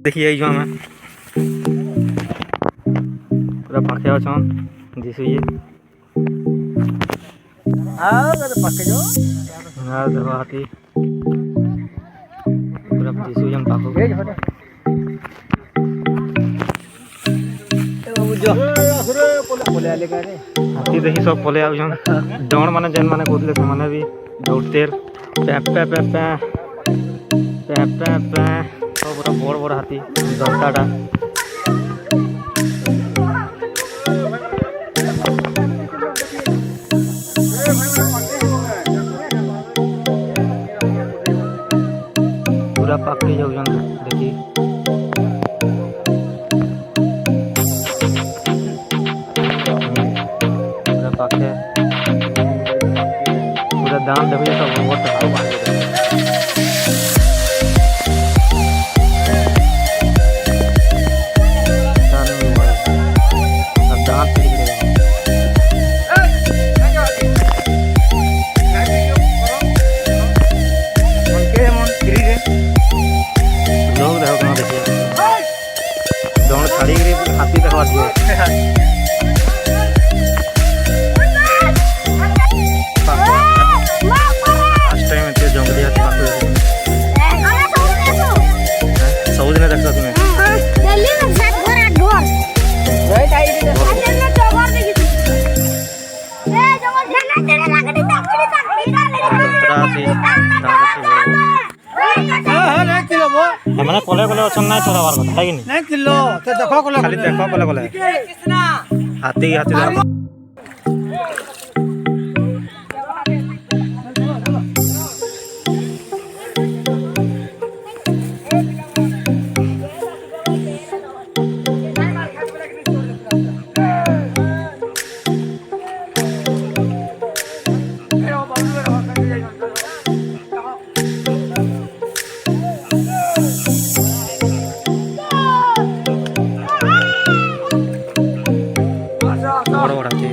देखिए जो हमें पूरा पाखे अछन दिसु ये पाके जो देखो हाथी पूरा दिसु जन पाखो हाथी देखी सब पले आउछन डण माने जेन माने कहले से माने भी दौड़ते पे पे पे पे पे पे पे सब पूरा बड़ बड़ हाथी दंताटा पूरा पाके जाउछन देखी पूरा पाके पूरा दाम देखिए सब बहुत हाथी देखा जंगली हाथी सबुदिन देख तुम्हें मैंने कले कले अच्छा ना चलावार कथा है कि नहीं किलो तो देखो खाली देखो कले कले हाथी हाथी बड़ा बड़ा हाथी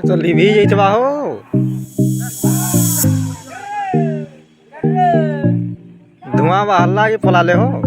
तो लिभी जाइतबा हो धुआं बाहरला ये पलाले हो